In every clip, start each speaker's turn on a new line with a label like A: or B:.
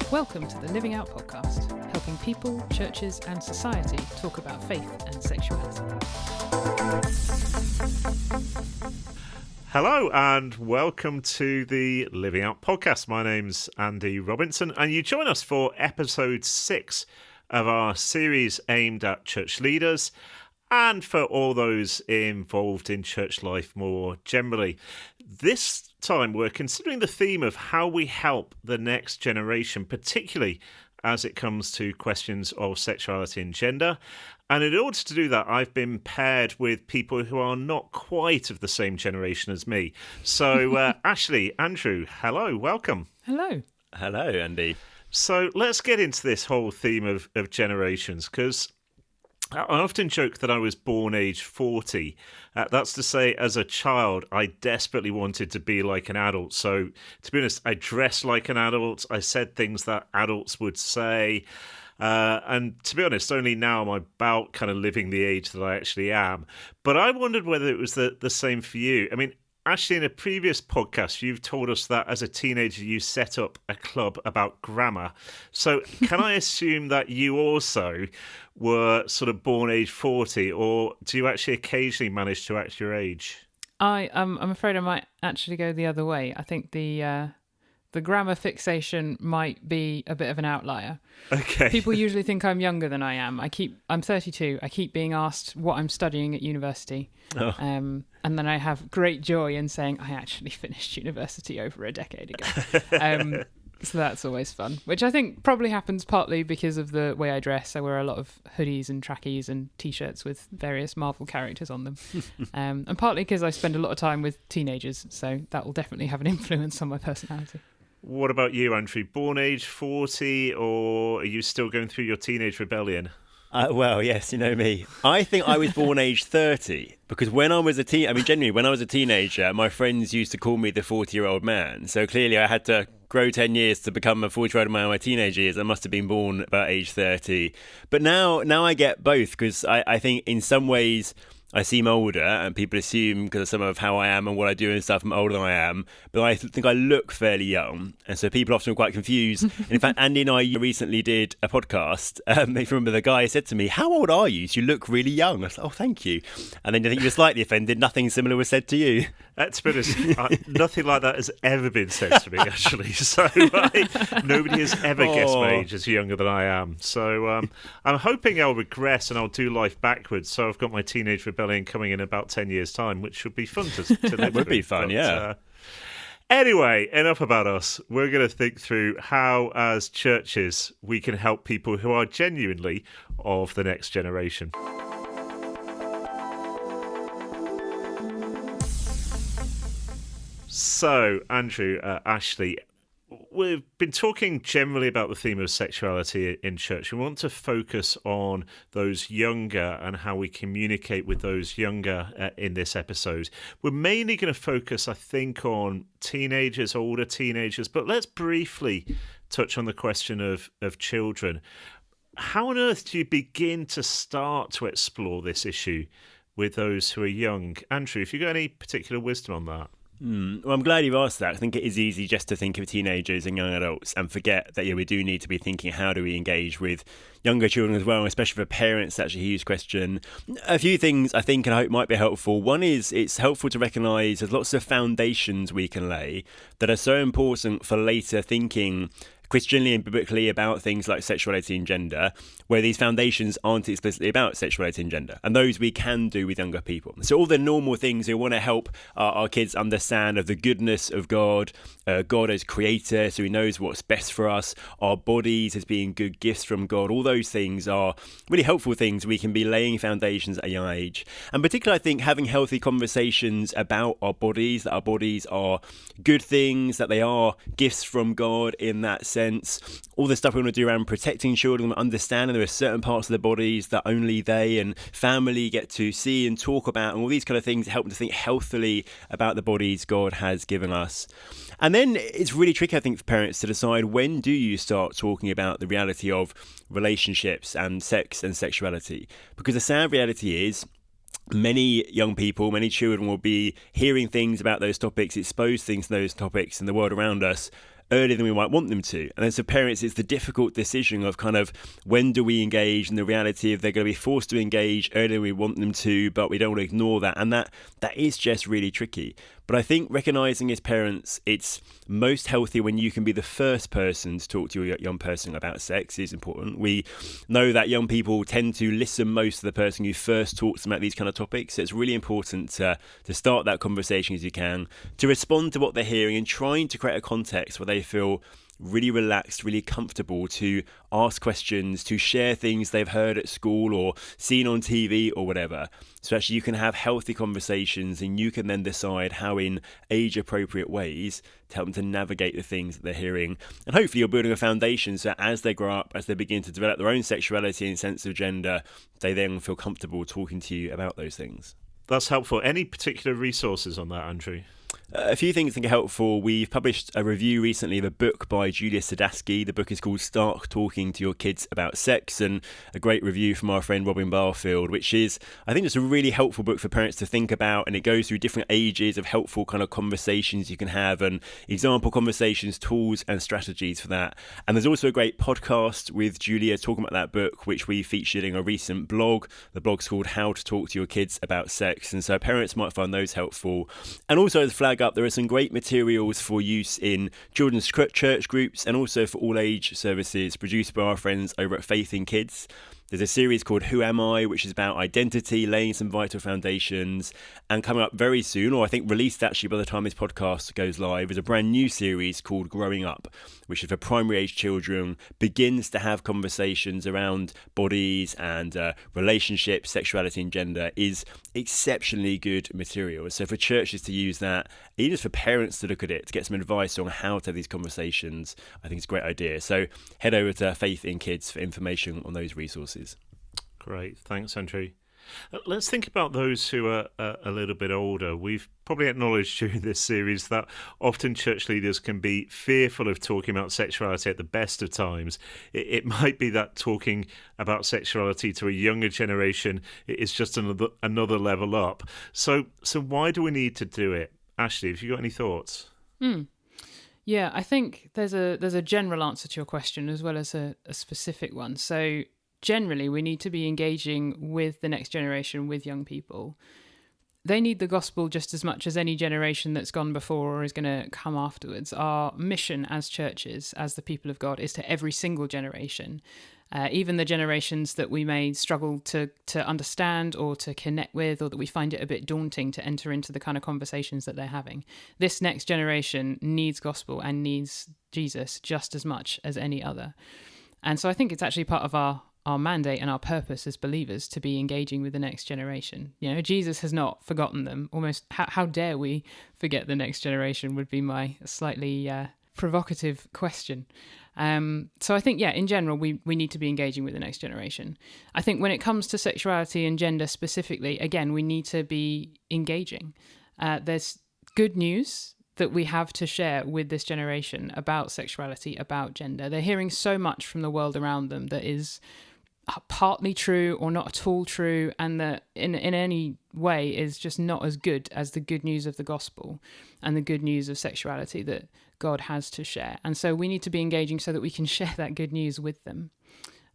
A: Welcome to the Living Out podcast, helping people, churches and society talk about faith and sexuality.
B: Hello and welcome to the Living Out podcast. My name's Andy Robinson and you join us for episode 6 of our series aimed at church leaders and for all those involved in church life more generally. This time we're considering the theme of how we help the next generation, particularly as it comes to questions of sexuality and gender. And in order to do that, I've been paired with people who are not quite of the same generation as me. So, Ashleigh, Andrew, hello, welcome.
A: Hello.
C: Hello, Andy.
B: So let's get into this whole theme of generations, because I often joke that I was born age 40. That's to say, as a child, I desperately wanted to be like an adult. So, to be honest, I dressed like an adult. I said things that adults would say. And to be honest, only now am I about kind of living the age that I actually am. But I wondered whether it was the same for you. I mean, Ashleigh, in a previous podcast, you've told us that as a teenager you set up a club about grammar. So can I assume that you also were sort of born age 40, or do you actually occasionally manage to act your age?
A: I'm afraid I might actually go the other way. I think the grammar fixation might be a bit of an outlier.
B: Okay.
A: People usually think I'm younger than I am. I'm 32. I keep being asked what I'm studying at university.
B: Oh.
A: And then I have great joy in saying I actually finished university over a decade ago. So that's always fun, which I think probably happens partly because of the way I dress. I wear a lot of hoodies and trackies and T-shirts with various Marvel characters on them. And partly because I spend a lot of time with teenagers, so that will definitely have an influence on my personality.
B: What about you, Andrew? Born age 40, or are you still going through your teenage rebellion?
C: Well, yes, you know me. I think I was born age 30 because when I was genuinely, when I was a teenager, my friends used to call me the 40-year-old man. So clearly I had to grow 10 years to become a 40-year-old man in my teenage years. I must have been born about age 30. But now I get both because I think in some ways I seem older and people assume because of some of how I am and what I do and stuff, I'm older than I am. But I think I look fairly young. And so people often are quite confused. And in fact, Andy and I recently did a podcast. If you remember, the guy said to me, "How old are you? You look really young." I was like, "Oh, thank you." And then I think you were slightly offended. Nothing similar was said to you.
B: To be honest, nothing like that has ever been said to me, actually. So nobody has ever guessed my age as younger than I am. So I'm hoping I'll regress and I'll do life backwards. So I've got my teenage rebellion coming in about 10 years' time, which should be fun to live
C: Would be
B: through.
C: fun, yeah.
B: Anyway, enough about us. We're going to think through how, as churches, we can help people who are genuinely of the next generation. So, Andrew, Ashleigh, we've been talking generally about the theme of sexuality in church. We want to focus on those younger and how we communicate with those younger in this episode. We're mainly going to focus, I think, on teenagers, older teenagers, but let's briefly touch on the question of children. How on earth do you begin to start to explore this issue with those who are young? Andrew, have you got any particular wisdom on that?
C: Well, I'm glad you've asked that. I think it is easy just to think of teenagers and young adults and forget that we do need to be thinking, how do we engage with younger children as well, especially for parents. That's a huge question. A few things I think and I hope might be helpful. One is it's helpful to recognise there's lots of foundations we can lay that are so important for later thinking Christianly and biblically about things like sexuality and gender, where these foundations aren't explicitly about sexuality and gender, and those we can do with younger people. So all the normal things we want to help our kids understand of the goodness of God, God as creator, so he knows what's best for us, our bodies as being good gifts from God, all those things are really helpful things we can be laying foundations at a young age. And particularly I think having healthy conversations about our bodies, that our bodies are good things, that they are gifts from God in that sense. All the stuff we want to do around protecting children, understanding there are certain parts of their bodies that only they and family get to see and talk about, and all these kind of things help them to think healthily about the bodies God has given us. And then it's really tricky, I think, for parents to decide when do you start talking about the reality of relationships and sex and sexuality. Because the sad reality is many young people, many children will be hearing things about those topics, exposed things to those topics in the world around us earlier than we might want them to. And then for parents, it's the difficult decision of kind of when do we engage, and the reality of they're going to be forced to engage earlier than we want them to, but we don't want to ignore that. And that is just really tricky. But I think recognising as parents, it's most healthy when you can be the first person to talk to your young person about sex is important. We know that young people tend to listen most to the person who first talks about these kind of topics. So it's really important to start that conversation as you can, to respond to what they're hearing and trying to create a context where they feel really relaxed, really comfortable to ask questions, to share things they've heard at school or seen on TV or whatever. So actually you can have healthy conversations, and you can then decide how in age-appropriate ways to help them to navigate the things that they're hearing. And hopefully you're building a foundation so as they grow up, as they begin to develop their own sexuality and sense of gender, they then feel comfortable talking to you about those things.
B: That's helpful. Any particular resources on that, Andrew?
C: A few things I think are helpful. We've published a review recently of a book by Julia Sadasky. The book is called Start Talking to Your Kids About Sex, and a great review from our friend Robin Barfield, which is, I think, just a really helpful book for parents to think about, and it goes through different ages of helpful kind of conversations you can have and example conversations, tools and strategies for that. And there's also a great podcast with Julia talking about that book, which we featured in a recent blog. The blog's called How to Talk to Your Kids About Sex, and so parents might find those helpful. And also, as flag up, there are some great materials for use in children's church groups and also for all age services produced by our friends over at Faith in Kids. There's a series called Who Am I, which is about identity, laying some vital foundations. And coming up very soon, or I think released actually by the time this podcast goes live, is a brand new series called Growing Up, which is for primary age children, begins to have conversations around bodies and relationships, sexuality and gender, is exceptionally good material. So for churches to use that, even just for parents to look at it, to get some advice on how to have these conversations, I think it's a great idea. So head over to Faith in Kids for information on those resources.
B: Great. Thanks, Andrew. Let's think about those who are a little bit older. We've probably acknowledged during this series that often church leaders can be fearful of talking about sexuality at the best of times. It might be that talking about sexuality to a younger generation is just another level up. So why do we need to do it? Ashleigh, have you got any thoughts?
A: Yeah, I think there's a general answer to your question as well as a specific one. So generally, we need to be engaging with the next generation, with young people. They need the gospel just as much as any generation that's gone before or is going to come afterwards. Our mission as churches, as the people of God, is to every single generation, even the generations that we may struggle to understand or to connect with, or that we find it a bit daunting to enter into the kind of conversations that they're having. This next generation needs gospel and needs Jesus just as much as any other. And so I think it's actually part of our mandate and our purpose as believers to be engaging with the next generation. You know, Jesus has not forgotten them. Almost, how dare we forget the next generation would be my slightly provocative question. So I think, in general, we need to be engaging with the next generation. I think when it comes to sexuality and gender specifically, again, we need to be engaging. There's good news that we have to share with this generation about sexuality, about gender. They're hearing so much from the world around them that is partly true or not at all true, and that in any way is just not as good as the good news of the gospel and the good news of sexuality that God has to share. And so we need to be engaging so that we can share that good news with them.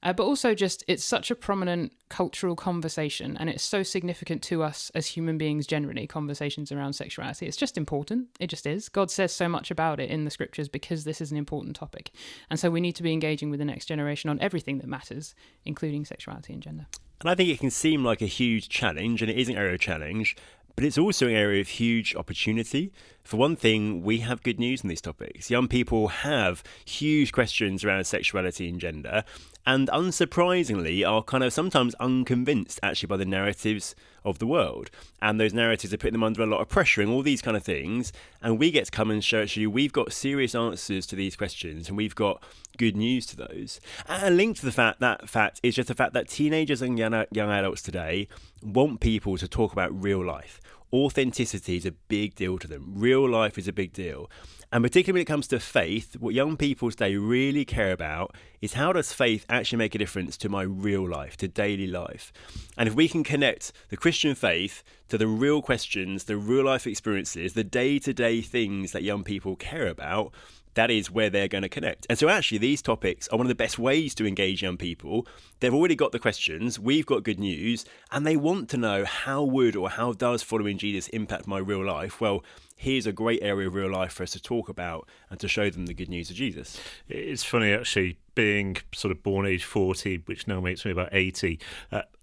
A: But also just, it's such a prominent cultural conversation, and it's so significant to us as human beings generally, conversations around sexuality. It's just important. It just is. God says so much about it in the scriptures because this is an important topic. And so we need to be engaging with the next generation on everything that matters, including sexuality and gender.
C: And I think it can seem like a huge challenge, and it is an area of challenge, but it's also an area of huge opportunity. For one thing, we have good news on these topics. Young people have huge questions around sexuality and gender, and unsurprisingly are kind of sometimes unconvinced actually by the narratives of the world. And those narratives are putting them under a lot of pressure and all these kind of things. And we get to come and show you we've got serious answers to these questions, and we've got good news to those. And linked to that fact is just the fact that teenagers and young adults today want people to talk about real life. Authenticity is a big deal to them. Real life is a big deal. And particularly when it comes to faith, what young people today really care about is, how does faith actually make a difference to my real life, to daily life? And if we can connect the Christian faith to the real questions, the real life experiences, the day-to-day things that young people care about, that is where they're going to connect. And so actually these topics are one of the best ways to engage young people. They've already got the questions, we've got good news, and they want to know how would or how does following Jesus impact my real life? Well, here's a great area of real life for us to talk about and to show them the good news of Jesus.
B: It's funny, actually, being sort of born age 40, which now makes me about 80,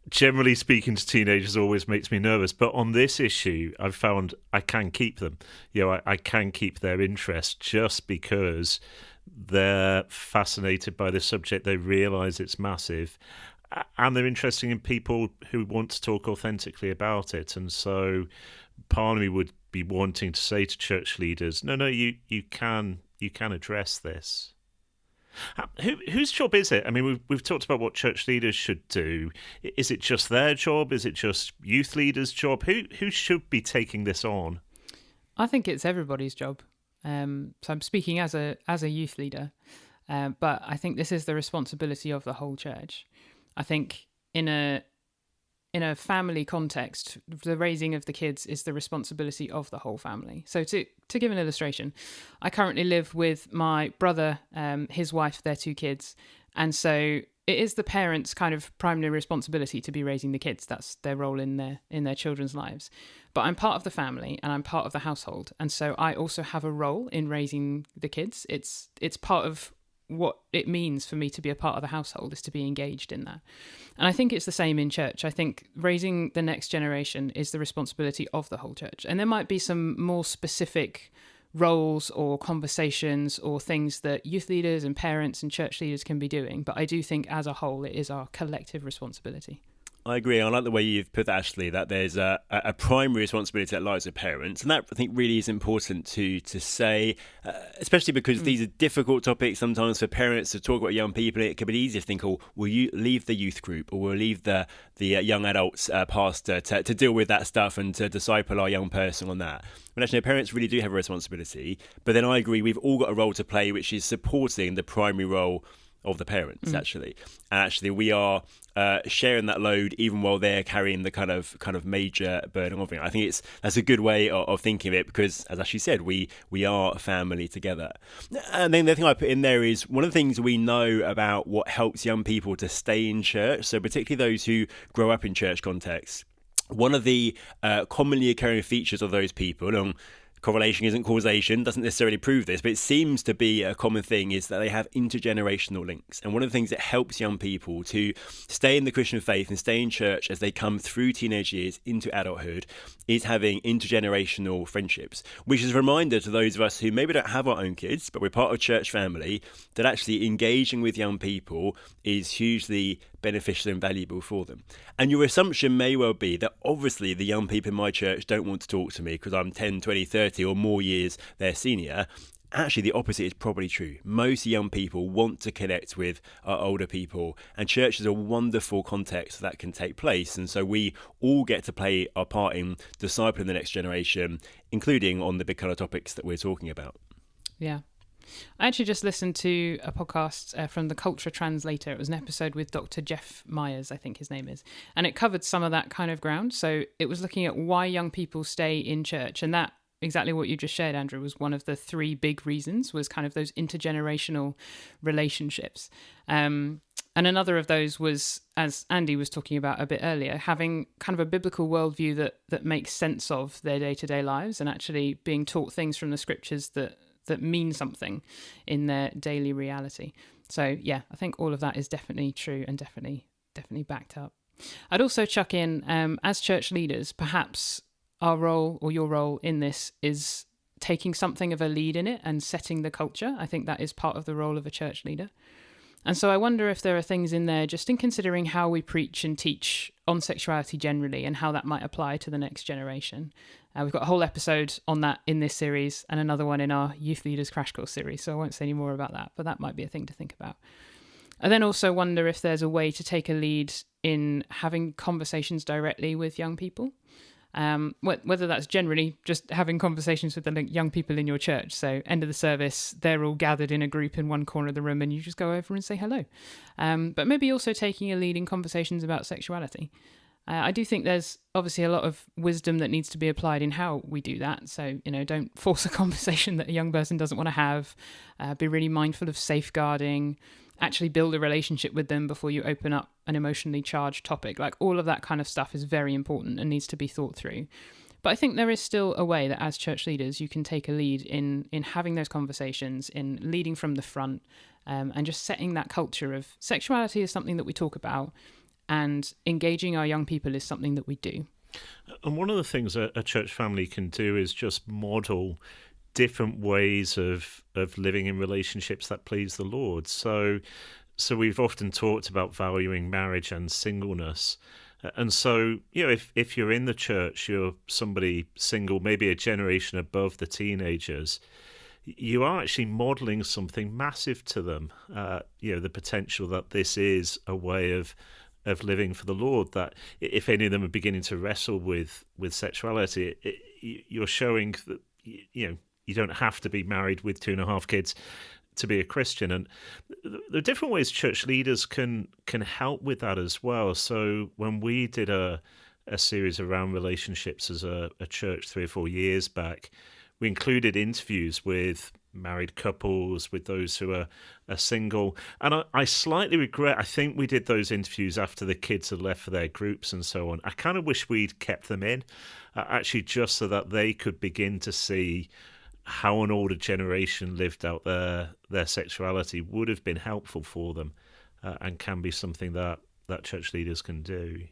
B: generally speaking to teenagers always makes me nervous. But on this issue, I've found I can keep them. I can keep their interest just because they're fascinated by the subject. They realise it's massive. And they're interested in people who want to talk authentically about it. And so part of me would be wanting to say to church leaders, no, you can address this. Whose job is it? I mean, we've talked about what church leaders should do. Is it just their job? Is it just youth leaders' job? Who should be taking this on?
A: I think it's everybody's job. So I'm speaking as a youth leader, but I think this is the responsibility of the whole church. I think in a family context, the raising of the kids is the responsibility of the whole family. So to give an illustration, I currently live with my brother, his wife, their 2 kids. And so it is the parents' kind of primary responsibility to be raising the kids. That's their role in their children's lives. But I'm part of the family and I'm part of the household. And so I also have a role in raising the kids. It's part of what it means for me to be a part of the household, is to be engaged in that. And I think it's the same in church. I think raising the next generation is the responsibility of the whole church. And there might be some more specific roles or conversations or things that youth leaders and parents and church leaders can be doing. But I do think as a whole, it is our collective responsibility.
C: I agree. I like the way you've put that, Ashleigh, that there's a primary responsibility that lies with parents. And that, I think, really is important to say, especially because these are difficult topics sometimes for parents to talk about young people. It could be easy to think, will you leave the youth group or we'll leave the young adults pastor to deal with that stuff and to disciple our young person on that. But actually, parents really do have a responsibility. But then I agree, we've all got a role to play, which is supporting the primary role of the parents, actually. And actually, we are sharing that load even while they're carrying the kind of major burden of it. I think that's a good way of thinking of it because, as Ashley said, we are a family together. And then the thing I put in there is one of the things we know about what helps young people to stay in church, so particularly those who grow up in church contexts. One of the commonly occurring features of those people, and correlation isn't causation, doesn't necessarily prove this, but it seems to be a common thing, is that they have intergenerational links. And one of the things that helps young people to stay in the Christian faith and stay in church as they come through teenage years into adulthood is having intergenerational friendships, which is a reminder to those of us who maybe don't have our own kids, but we're part of a church family, that actually engaging with young people is hugely beneficial and valuable for them. And your assumption may well be that obviously the young people in my church don't want to talk to me because I'm 10, 20, 30 or more years their senior. Actually, the opposite is probably true. Most young people want to connect with our older people, and church is a wonderful context that can take place. And so we all get to play our part in discipling the next generation, including on the big kind of topics that we're talking about.
A: Yeah. I actually just listened to a podcast from the Culture Translator. It was an episode with Dr. Jeff Myers, I think his name is. And it covered some of that kind of ground. So it was looking at why young people stay in church. And that, exactly what you just shared, Andrew, was one of the 3 big reasons, was kind of those intergenerational relationships. And another of those was, as Andy was talking about a bit earlier, having kind of a biblical worldview that makes sense of their day-to-day lives and actually being taught things from the scriptures that mean something in their daily reality. So yeah, I think all of that is definitely true and definitely backed up. I'd also chuck in, as church leaders, perhaps our role or your role in this is taking something of a lead in it and setting the culture. I think that is part of the role of a church leader. And so I wonder if there are things in there just in considering how we preach and teach on sexuality generally and how that might apply to the next generation. We've got a whole episode on that in this series and another one in our Youth Leaders Crash Course series, so I won't say any more about that, but that might be a thing to think about. I then also wonder if there's a way to take a lead in having conversations directly with young people. Whether that's generally just having conversations with the young people in your church. So end of the service, they're all gathered in a group in one corner of the room and you just go over and say hello. But maybe also taking a lead in conversations about sexuality. I do think there's obviously a lot of wisdom that needs to be applied in how we do that. So, don't force a conversation that a young person doesn't want to have. Be really mindful of safeguarding. Actually build a relationship with them before you open up an emotionally charged topic. Like, all of that kind of stuff is very important and needs to be thought through. But I think there is still a way that as church leaders, you can take a lead in having those conversations, in leading from the front, and just setting that culture of sexuality is something that we talk about, and engaging our young people is something that we do.
B: And one of the things a church family can do is just model different ways of living in relationships that please the Lord. So we've often talked about valuing marriage and singleness. And so, if you're in the church, you're somebody single, maybe a generation above the teenagers, you are actually modelling something massive to them. The potential that this is a way of living for the Lord, that if any of them are beginning to wrestle with sexuality, you're showing that, you don't have to be married with 2.5 kids to be a Christian. And there are different ways church leaders can help with that as well. So when we did a series around relationships as a church 3 or 4 years back, we included interviews with married couples, with those who are single. And I slightly regret, I think we did those interviews after the kids had left for their groups and so on. I kind of wish we'd kept them in, actually just so that they could begin to see how an older generation lived out their sexuality would have been helpful for them, and can be something that church leaders can do.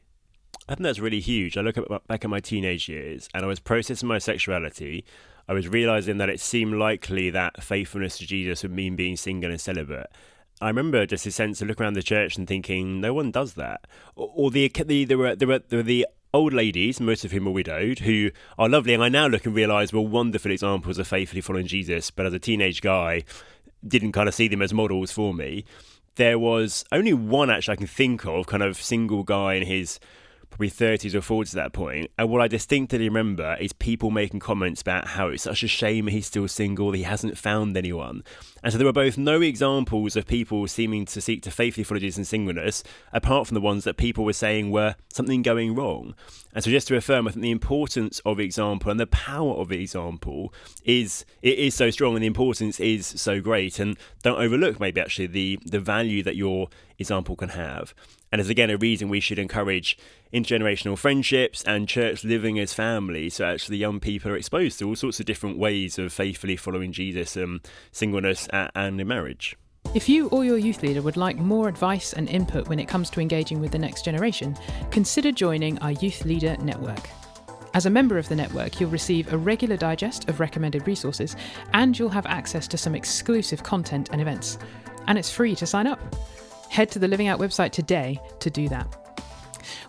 C: I think that's really huge. I look back at my teenage years, and I was processing my sexuality. I was realising that it seemed likely that faithfulness to Jesus would mean being single and celibate. I remember just a sense of looking around the church and thinking, no one does that. Or there were the old ladies, most of whom are widowed, who are lovely, and I now look and realise were wonderful examples of faithfully following Jesus, but as a teenage guy, didn't kind of see them as models for me. There was only one actually I can think of, kind of single guy in his probably 30s or 40s at that point, and what I distinctly remember is people making comments about how it's such a shame he's still single, he hasn't found anyone. And so there were both no examples of people seeming to seek to faithfully follow Jesus in singleness, apart from the ones that people were saying were something going wrong. And so just to affirm, I think the importance of example and the power of example is so strong, and the importance is so great. And don't overlook maybe actually the value that your example can have. And as again a reason we should encourage intergenerational friendships and church living as family, so actually young people are exposed to all sorts of different ways of faithfully following Jesus, singleness and in marriage.
A: If you or your youth leader would like more advice and input when it comes to engaging with the next generation, consider joining our Youth Leader Network. As a member of the network, you'll receive a regular digest of recommended resources, and you'll have access to some exclusive content and events. And it's free to sign up. Head to the Living Out website today to do that.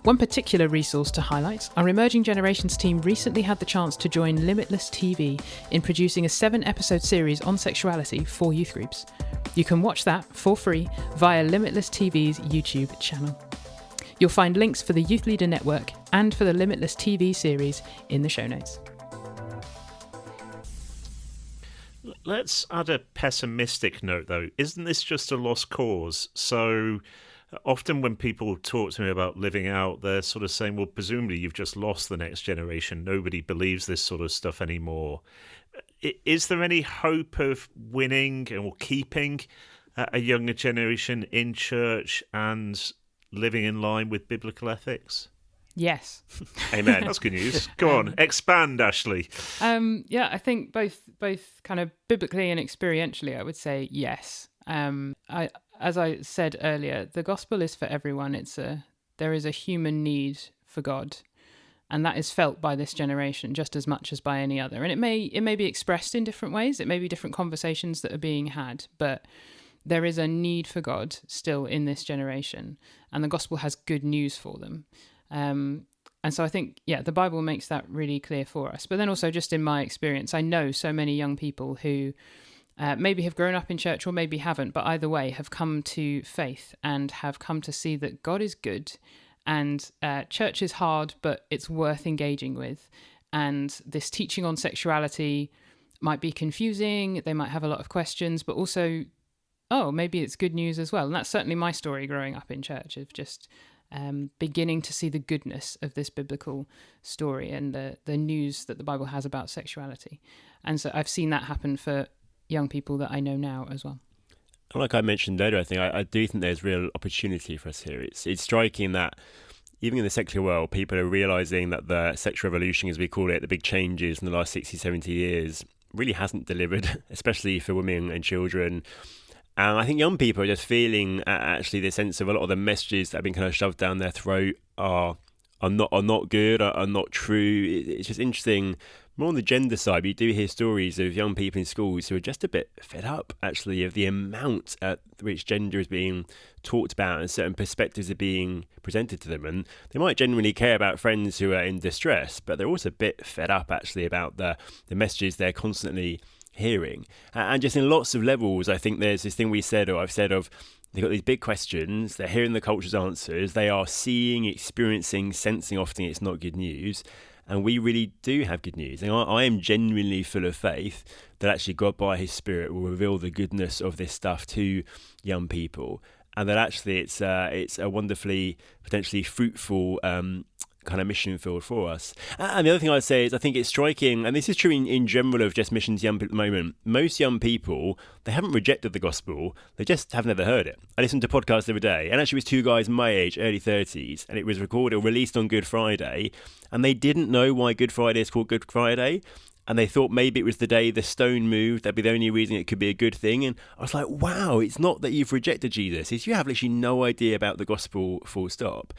A: One particular resource to highlight, our Emerging Generations team recently had the chance to join Limitless TV in producing a 7-episode series on sexuality for youth groups. You can watch that for free via Limitless TV's YouTube channel. You'll find links for the Youth Leader Network and for the Limitless TV series in the show notes.
B: Let's add a pessimistic note, though. Isn't this just a lost cause? So often when people talk to me about living out, they're sort of saying, well, presumably you've just lost the next generation. Nobody believes this sort of stuff anymore. Is there any hope of winning or keeping a younger generation in church and living in line with biblical ethics?
A: Yes.
B: Amen. That's good news. Go on, expand, Ashleigh.
A: Yeah, I think both kind of biblically and experientially, I would say yes. As I said earlier, the gospel is for everyone. There is a human need for God, and that is felt by this generation just as much as by any other. And it may be expressed in different ways. It may be different conversations that are being had, but there is a need for God still in this generation, and the gospel has good news for them. And so I think, the Bible makes that really clear for us. But then also just in my experience, I know so many young people who maybe have grown up in church or maybe haven't, but either way have come to faith and have come to see that God is good, and church is hard, but it's worth engaging with. And this teaching on sexuality might be confusing. They might have a lot of questions, but also, maybe it's good news as well. And that's certainly my story growing up in church, of just beginning to see the goodness of this biblical story and the news that the Bible has about sexuality. And so I've seen that happen for young people that I know now as well.
C: Like I mentioned earlier, I do think there's real opportunity for us here. It's striking that even in the secular world, people are realising that the sexual revolution, as we call it, the big changes in the last 60, 70 years, really hasn't delivered, especially for women and children. And I think young people are just feeling actually the sense of a lot of the messages that have been kind of shoved down their throat are not good, are not true. It's just interesting. More on the gender side, we do hear stories of young people in schools who are just a bit fed up, actually, of the amount at which gender is being talked about and certain perspectives are being presented to them. And they might genuinely care about friends who are in distress, but they're also a bit fed up, actually, about the messages they're constantly hearing. And just in lots of levels, I think there's this thing I've said of, they've got these big questions, they're hearing the culture's answers, they are seeing, experiencing, sensing often it's not good news. And we really do have good news. And I am genuinely full of faith that actually God by his Spirit will reveal the goodness of this stuff to young people. And that actually it's a wonderfully, potentially fruitful kind of mission field for us. And the other thing I'd say is I think it's striking, and this is true in general of just missions young people at the moment, most young people, they haven't rejected the gospel, they just have never heard it. I listened to a podcast the other day, and actually it was two guys my age, early 30s, and it was recorded or released on Good Friday, and they didn't know why Good Friday is called Good Friday. And they thought maybe it was the day the stone moved. That'd be the only reason it could be a good thing. And I was like, wow, it's not that you've rejected Jesus. It's you have literally no idea about the gospel, full stop.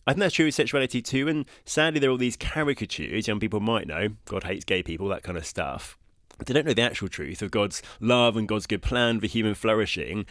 C: I think that's true with sexuality too. And sadly, there are all these caricatures young people might know. God hates gay people, that kind of stuff. They don't know the actual truth of God's love and God's good plan for human flourishing.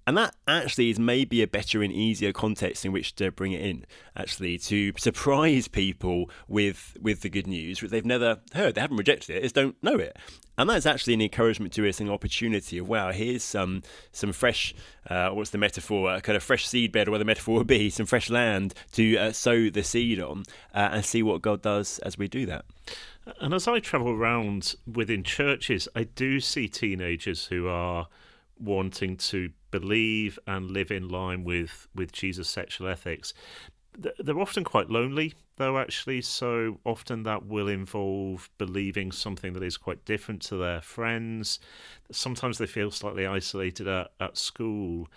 C: And that actually is maybe a better and easier context in which to bring it in, actually, to surprise people with the good news, which they've never heard. They haven't rejected it, just don't know it. And that's actually an encouragement to us, an opportunity of, wow, here's some fresh, what's the metaphor, kind of fresh seedbed, or what the metaphor would be, some fresh land to sow the seed on and see what God does as we do that.
B: And as I travel around within churches, I do see teenagers who are wanting to believe and live in line with Jesus' sexual ethics. They're often quite lonely, though, actually, so often that will involve believing something that is quite different to their friends. Sometimes they feel slightly isolated at school.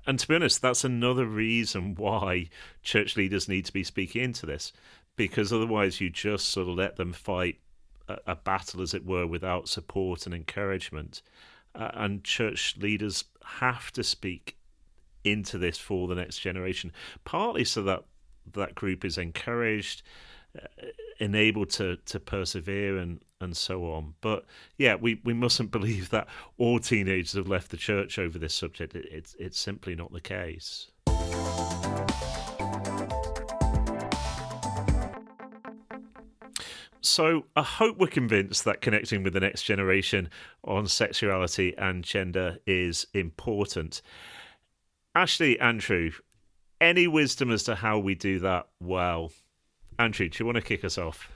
B: And to be honest, that's another reason why church leaders need to be speaking into this, because otherwise you just sort of let them fight a battle, as it were, without support and encouragement. And church leaders have to speak into this for the next generation, partly so that that group is encouraged, enabled to persevere and so on. But yeah, we mustn't believe that all teenagers have left the church over this subject. It's simply not the case. So I hope we're convinced that connecting with the next generation on sexuality and gender is important. Ashleigh, Andrew, any wisdom as to how we do that well? Andrew, do you want to kick us off?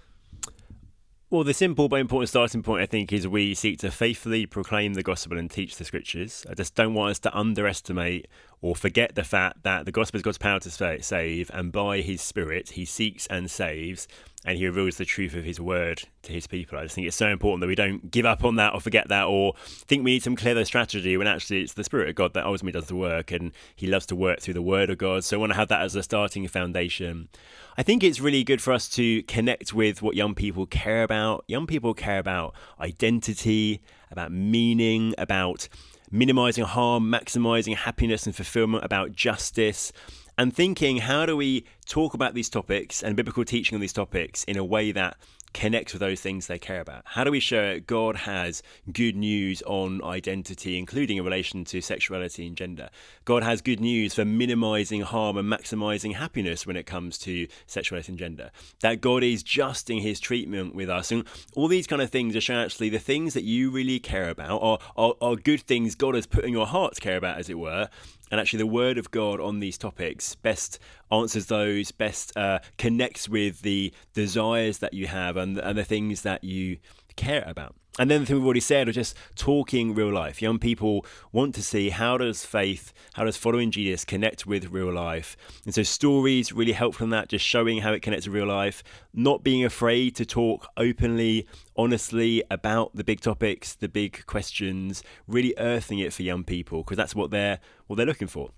C: Well, the simple but important starting point, I think, is we seek to faithfully proclaim the gospel and teach the scriptures. I just don't want us to underestimate or forget the fact that the gospel is God's power to save, and by his Spirit, he seeks and saves, and he reveals the truth of his word to his people. I just think it's so important that we don't give up on that or forget that or think we need some clever strategy when actually it's the Spirit of God that ultimately does the work, and he loves to work through the word of God. So I want to have that as a starting foundation. I think it's really good for us to connect with what young people care about. Young people care about identity, about meaning, about minimizing harm, maximizing happiness and fulfillment, about justice, and thinking, how do we talk about these topics and biblical teaching on these topics in a way that connects with those things they care about? How do we show God has good news on identity, including in relation to sexuality and gender? God has good news for minimizing harm and maximizing happiness when it comes to sexuality and gender. That God is just in his treatment with us. And all these kind of things are showing actually the things that you really care about are good things God has put in your heart to care about, as it were. And actually the word of God on these topics best answers those, best connects with the desires that you have and the things that you care about. And then the thing we've already said, of just talking real life. Young people want to see how does following Jesus connect with real life. And so stories really help from that, just showing how it connects to real life, not being afraid to talk openly, honestly about the big topics, the big questions, really earthing it for young people, because that's what they're looking for.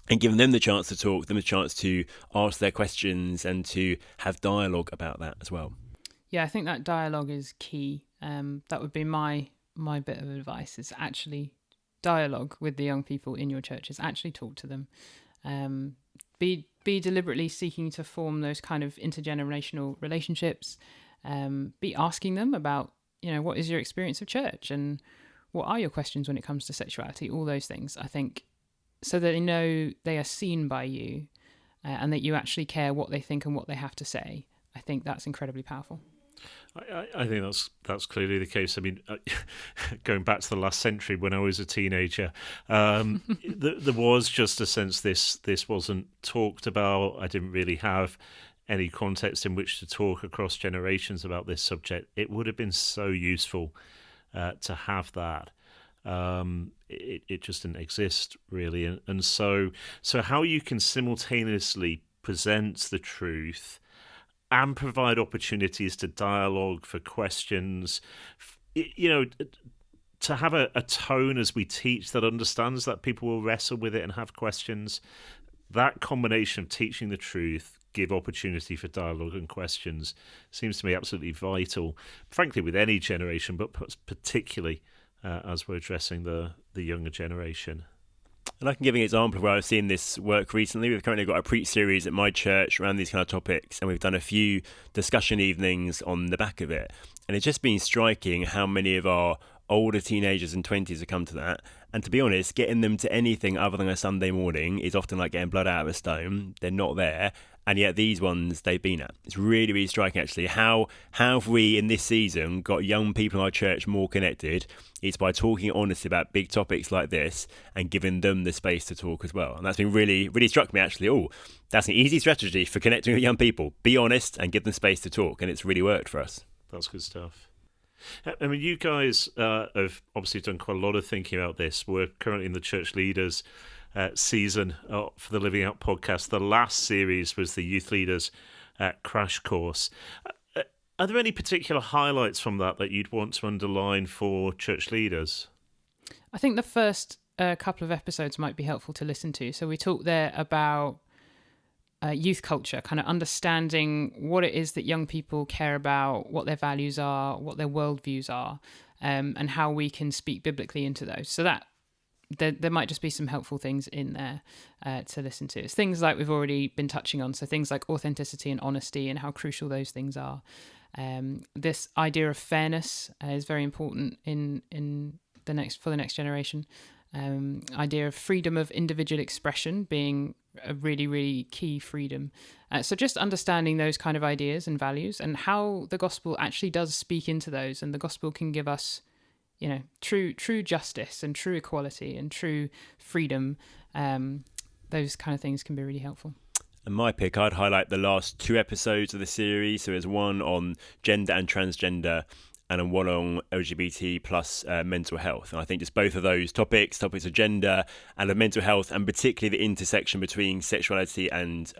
C: And giving them the chance to talk, them a chance to ask their questions and to have dialogue about that as well.
A: Yeah, I think that dialogue is key. That would be my bit of advice, is actually dialogue with the young people in your churches. Actually talk to them. Be deliberately seeking to form those kind of intergenerational relationships. Be asking them about, what is your experience of church and what are your questions when it comes to sexuality, all those things, I think, so that they know they are seen by you and that you actually care what they think and what they have to say. I think that's incredibly powerful.
B: I think that's clearly the case. I mean, going back to the last century when I was a teenager, there was just a sense this wasn't talked about. I didn't really have any context in which to talk across generations about this subject. It would have been so useful to have that. It just didn't exist really, and so how you can simultaneously present the truth and provide opportunities to dialogue, for questions, to have a tone as we teach that understands that people will wrestle with it and have questions. That combination of teaching the truth, give opportunity for dialogue and questions, seems to me absolutely vital, frankly, with any generation, but particularly as we're addressing the younger generation.
C: And I can give an example of where I've seen this work recently. We've currently got a preach series at my church around these kind of topics, and we've done a few discussion evenings on the back of it. And it's just been striking how many of our older teenagers and 20s have come to that. And to be honest, getting them to anything other than a Sunday morning is often like getting blood out of a stone. They're not there. And yet these ones they've been at. It's really, really striking, actually. How have we, in this season, got young people in our church more connected? It's by talking honestly about big topics like this and giving them the space to talk as well. And that's been really, really struck me, actually. Oh, that's an easy strategy for connecting with young people. Be honest and give them space to talk. And it's really worked for us.
B: That's good stuff. I mean, you guys have obviously done quite a lot of thinking about this. We're currently in the church leaders season for the Living Out podcast. The last series was the Youth Leaders Crash Course. Are there any particular highlights from that you'd want to underline for church leaders?
A: I think the first couple of episodes might be helpful to listen to. So we talked there about youth culture, kind of understanding what it is that young people care about, what their values are, what their worldviews are, and how we can speak biblically into those. So that there might just be some helpful things in there to listen to. It's things like we've already been touching on, so things like authenticity and honesty and how crucial those things are. This idea of fairness is very important for the next generation. Idea of freedom of individual expression being a really, really key freedom. So just understanding those kind of ideas and values and how the gospel actually does speak into those, and the gospel can give us, true justice and true equality and true freedom. Those kind of things can be really helpful.
C: And my pick, I'd highlight the last 2 episodes of the series. So there's one on gender and transgender and one on LGBT plus mental health. And I think just both of those topics of gender and of mental health, and particularly the intersection between sexuality and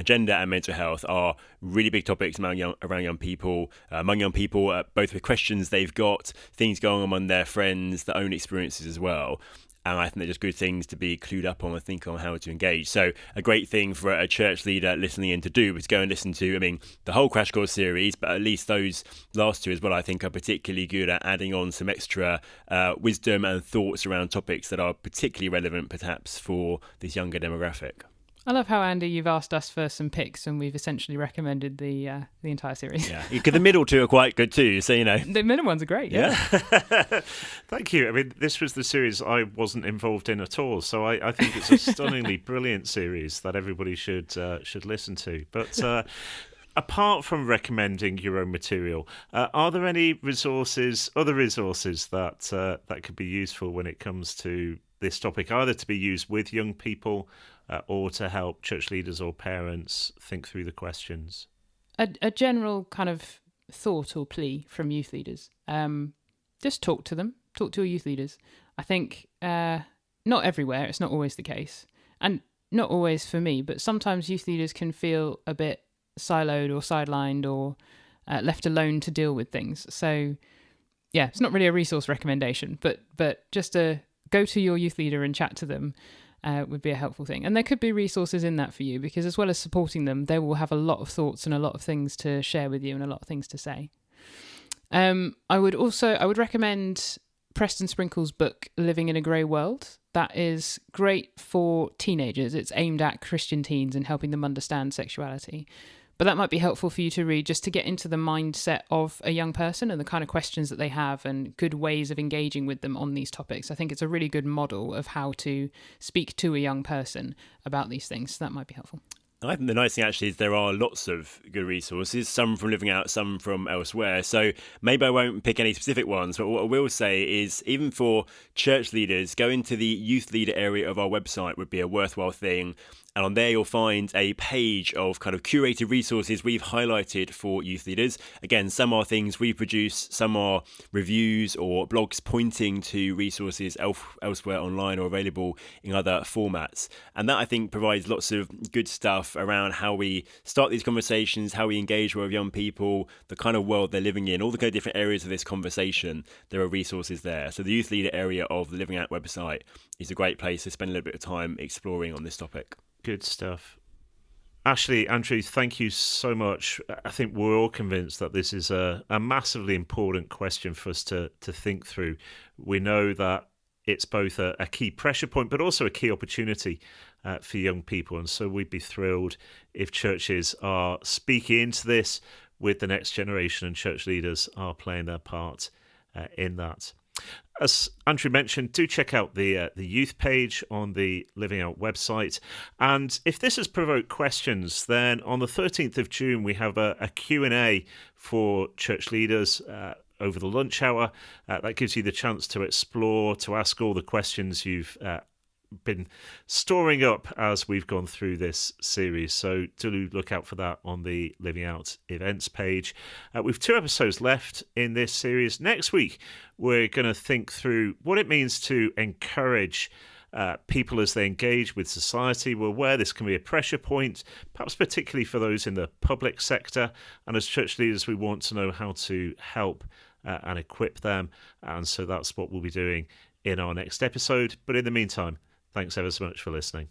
C: gender and mental health, are really big topics around young people, both with questions they've got, things going on among their friends, their own experiences as well. And I think they're just good things to be clued up on and think on how to engage. So a great thing for a church leader listening in to do is go and listen to, the whole Crash Course series, but at least those last 2 as well, I think are particularly good at adding on some extra wisdom and thoughts around topics that are particularly relevant perhaps for this younger demographic.
A: I love how, Andy, you've asked us for some picks and we've essentially recommended the entire series.
C: Yeah, because the middle 2 are quite good too, so
A: The middle ones are great, yeah.
B: Thank you. I mean, this was the series I wasn't involved in at all, so I think it's a stunningly brilliant series that everybody should listen to. But apart from recommending your own material, are there any other resources that could be useful when it comes to this topic, either to be used with young people or to help church leaders or parents think through the questions?
A: A general kind of thought or plea from youth leaders. Just talk to them. Talk to your youth leaders. I think not everywhere. It's not always the case. And not always for me, but sometimes youth leaders can feel a bit siloed or sidelined or left alone to deal with things. So, yeah, it's not really a resource recommendation, but just to go to your youth leader and chat to them would be a helpful thing. And there could be resources in that for you, because as well as supporting them, they will have a lot of thoughts and a lot of things to share with you and a lot of things to say. I would recommend Preston Sprinkle's book, Living in a Grey World. That is great for teenagers. It's aimed at Christian teens and helping them understand sexuality. But that might be helpful for you to read just to get into the mindset of a young person and the kind of questions that they have and good ways of engaging with them on these topics. I think it's a really good model of how to speak to a young person about these things. So that might be helpful.
C: I think the nice thing actually is there are lots of good resources, some from Living Out, some from elsewhere. So maybe I won't pick any specific ones, but what I will say is even for church leaders, going to the youth leader area of our website would be a worthwhile thing. And on there, you'll find a page of kind of curated resources we've highlighted for youth leaders. Again, some are things we produce, some are reviews or blogs pointing to resources elsewhere online or available in other formats. And that, I think, provides lots of good stuff around how we start these conversations, how we engage with young people, the kind of world they're living in, all the kind of different areas of this conversation. There are resources there. So the youth leader area of the Living Out website is a great place to spend a little bit of time exploring on this topic.
B: Good stuff. Ashleigh, Andrew, thank you so much. I think we're all convinced that this is a massively important question for us to think through. We know that it's both a key pressure point, but also a key opportunity for young people. And so we'd be thrilled if churches are speaking into this with the next generation and church leaders are playing their part in that. As Andrew mentioned, do check out the youth page on the Living Out website. And if this has provoked questions, then on the 13th of June, we have a Q&A for church leaders over the lunch hour. That gives you the chance to explore, to ask all the questions you've been storing up as we've gone through this series. So do look out for that on the Living Out events page. We've 2 episodes left in this series. Next week, we're going to think through what it means to encourage people as they engage with society. We're aware this can be a pressure point, perhaps particularly for those in the public sector. And as church leaders, we want to know how to help and equip them. And so that's what we'll be doing in our next episode. But in the meantime, thanks ever so much for listening.